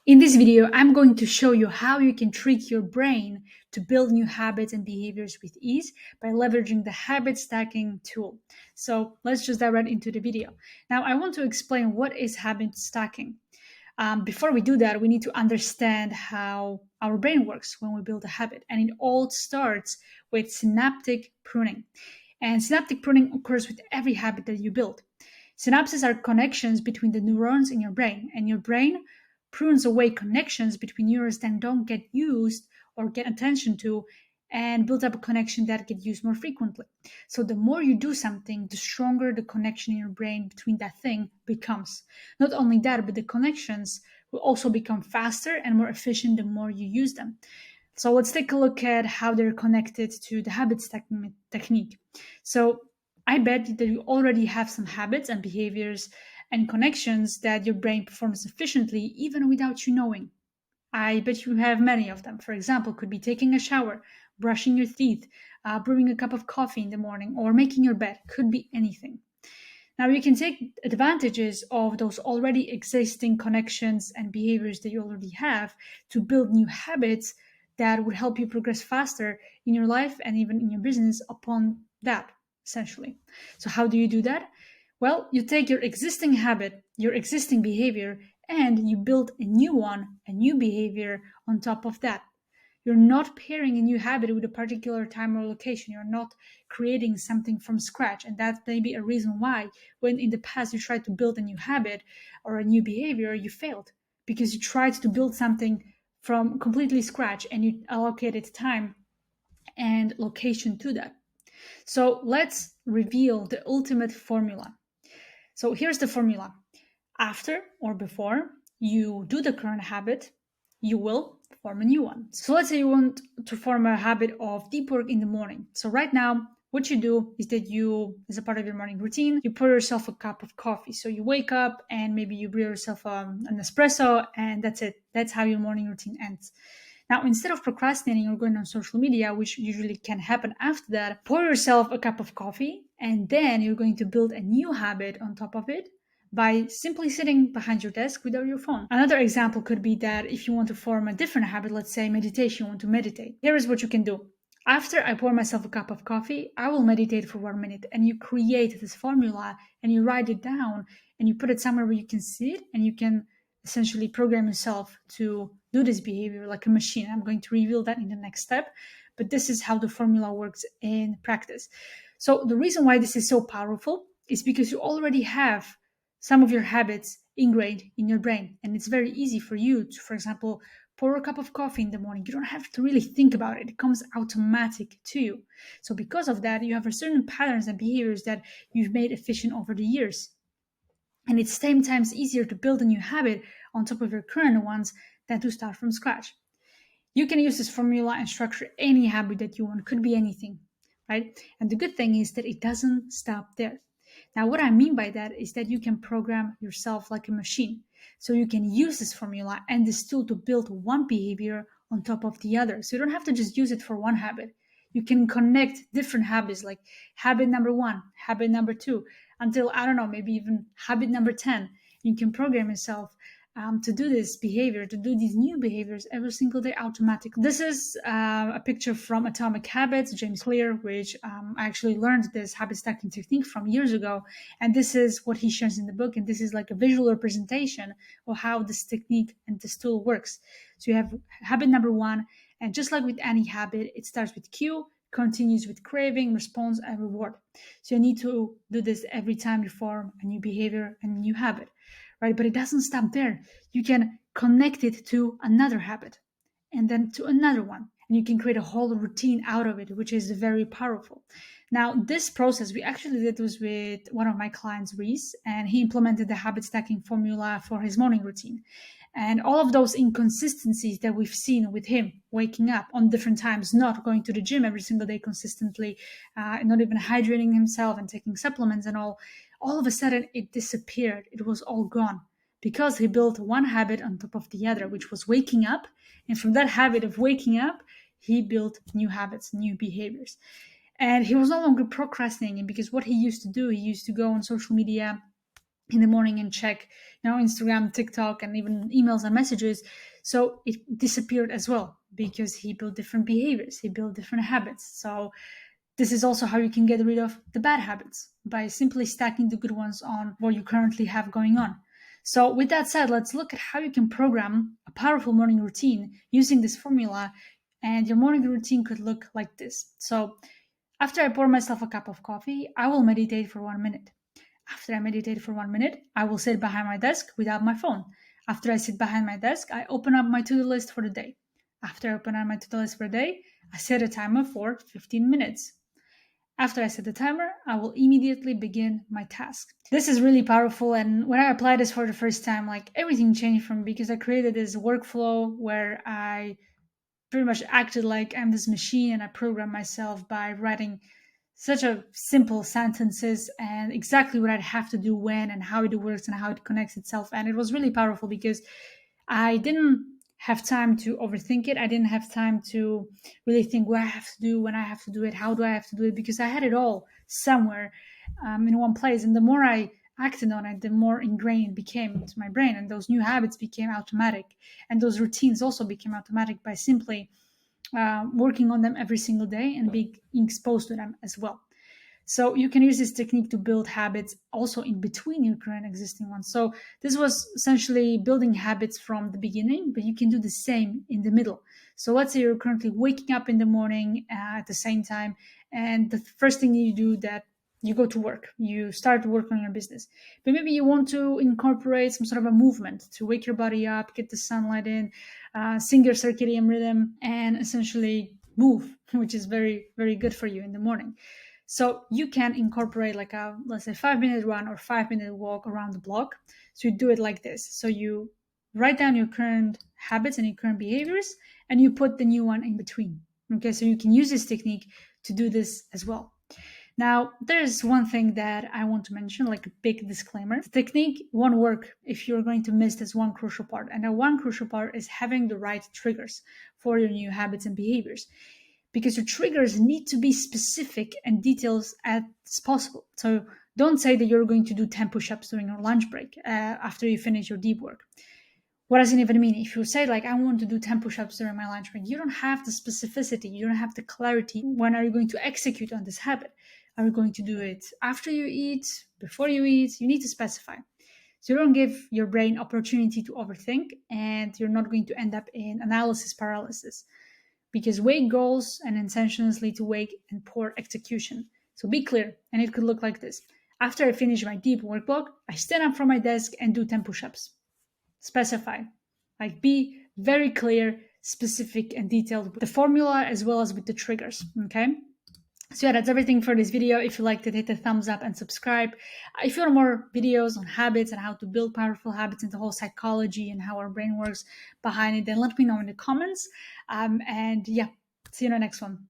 In this video, I'm going to show you how you can trick your brain to build new habits and behaviors with ease by leveraging the habit stacking tool. So let's just dive right into the video. Now, I want to explain what is habit stacking. Before we do that, we need to understand how our brain works when we build a habit. And it all starts with synaptic pruning. And synaptic pruning occurs with every habit that you build. Synapses are connections between the neurons in your brain, and your brain prunes away connections between neurons that don't get used or get attention to and builds up a connection that get used more frequently. So the more you do something, the stronger the connection in your brain between that thing becomes. Not only that, but the connections will also become faster and more efficient the more you use them. So let's take a look at how they're connected to the habit stacking technique. So I bet that you already have some habits and behaviors and connections that your brain performs efficiently even without you knowing. I bet you have many of them. For example, could be taking a shower, brushing your teeth, brewing a cup of coffee in the morning, or making your bed. Could be anything. Now you can take advantages of those already existing connections and behaviors that you already have to build new habits that would help you progress faster in your life and even in your business upon that, essentially. So how do you do that? Well, you take your existing habit, your existing behavior, and you build a new one, a new behavior on top of that. You're not pairing a new habit with a particular time or location. You're not creating something from scratch. And that may be a reason why, when in the past you tried to build a new habit or a new behavior, you failed because you tried to build something from completely scratch and you allocated time and location to that. So let's reveal the ultimate formula. So here's the formula. After or before you do the current habit, you will form a new one. So let's say you want to form a habit of deep work in the morning. So right now, what you do is that you, as a part of your morning routine, you pour yourself a cup of coffee. So you wake up and maybe you brew yourself an espresso, and that's it. That's how your morning routine ends. Now, instead of procrastinating or going on social media, which usually can happen after that, pour yourself a cup of coffee, and then you're going to build a new habit on top of it by simply sitting behind your desk without your phone. Another example could be that if you want to form a different habit, let's say meditation, you want to meditate. Here is what you can do. After I pour myself a cup of coffee, I will meditate for 1 minute, and you create this formula and you write it down and you put it somewhere where you can see it and you can essentially program yourself to do this behavior like a machine. I'm going to reveal that in the next step, but this is how the formula works in practice. So the reason why this is so powerful is because you already have some of your habits ingrained in your brain, and it's very easy for you to, for example, pour a cup of coffee in the morning. You don't have to really think about it. It comes automatic to you. So because of that, you have a certain patterns and behaviors that you've made efficient over the years. And it's 10 times easier to build a new habit on top of your current ones than to start from scratch. You can use this formula and structure any habit that you want. It could be anything, right? And the good thing is that it doesn't stop there. Now, what I mean by that is that you can program yourself like a machine. So you can use this formula and this tool to build one behavior on top of the other. So you don't have to just use it for one habit. You can connect different habits like habit number 1, habit number 2, until, I don't know, maybe even habit number 10. You can program yourself to do this behavior, to do these new behaviors every single day automatically. This is a picture from Atomic Habits, James Clear, which I actually learned this habit stacking technique from years ago. And this is what he shares in the book. And this is like a visual representation of how this technique and this tool works. So you have habit number 1. And just like with any habit, it starts with cue, continues with craving, response, and reward. So you need to do this every time you form a new behavior and a new habit, right? But it doesn't stop there. You can connect it to another habit and then to another one. And you can create a whole routine out of it, which is very powerful. Now, this process, we actually did this with one of my clients, Reese, and he implemented the habit stacking formula for his morning routine. And all of those inconsistencies that we've seen with him waking up on different times, not going to the gym every single day consistently, not even hydrating himself and taking supplements and all of a sudden it disappeared. It was all gone because he built one habit on top of the other, which was waking up. And from that habit of waking up, he built new habits, new behaviors. And he was no longer procrastinating because what he used to do, he used to go on social media in the morning and check, Instagram, TikTok, and even emails and messages. So it disappeared as well because he built different behaviors, he built different habits. So this is also how you can get rid of the bad habits, by simply stacking the good ones on what you currently have going on. So, with that said, let's look at how you can program a powerful morning routine using this formula. And your morning routine could look like this. So, after I pour myself a cup of coffee, I will meditate for 1 minute. After I meditate for 1 minute, I will sit behind my desk without my phone. After I sit behind my desk, I open up my to do list for the day. After I open up my to do list for the day, I set a timer for 15 minutes. After I set the timer, I will immediately begin my task. This is really powerful. And when I applied this for the first time, like everything changed for me because I created this workflow where I pretty much acted like I'm this machine, and I programmed myself by writing such a simple sentences and exactly what I'd have to do when and how it works and how it connects itself. And it was really powerful because I didn't have time to overthink it. I didn't have time to really think what I have to do, when I have to do it, how do I have to do it, because I had it all somewhere in one place. And the more I acted on it, the more ingrained it became into my brain. And those new habits became automatic. And those routines also became automatic by simply working on them every single day and being exposed to them as well. So you can use this technique to build habits also in between your current existing ones. So this was essentially building habits from the beginning, but you can do the same in the middle. So let's say you're currently waking up in the morning at the same time, and the first thing you do that you go to work, you start to work on your business. But maybe you want to incorporate some sort of a movement to wake your body up, get the sunlight in, sing your circadian rhythm, and essentially move, which is very, very good for you in the morning. So you can incorporate like a, let's say, 5 minute run or 5 minute walk around the block. So you do it like this. So you write down your current habits and your current behaviors, and you put the new one in between. Okay, so you can use this technique to do this as well. Now, there's one thing that I want to mention, like a big disclaimer. The technique won't work if you're going to miss this one crucial part. And the one crucial part is having the right triggers for your new habits and behaviors, because your triggers need to be specific and detailed as possible. So don't say that you're going to do 10 push-ups during your lunch break after you finish your deep work. What does it even mean? If you say like, I want to do 10 push-ups during my lunch break, you don't have the specificity, you don't have the clarity. When are you going to execute on this habit? Are you going to do it after you eat, before you eat? You need to specify. So you don't give your brain opportunity to overthink, and you're not going to end up in analysis paralysis, because vague goals and intentions lead to vague and poor execution. So be clear, and it could look like this. After I finish my deep work block, I stand up from my desk and do 10 push-ups. Specify. Like, be very clear, specific, and detailed with the formula as well as with the triggers, okay? So yeah, that's everything for this video. If you liked it, hit the thumbs up and subscribe. If you want more videos on habits and how to build powerful habits and the whole psychology and how our brain works behind it, then let me know in the comments. And yeah, see you in the next one.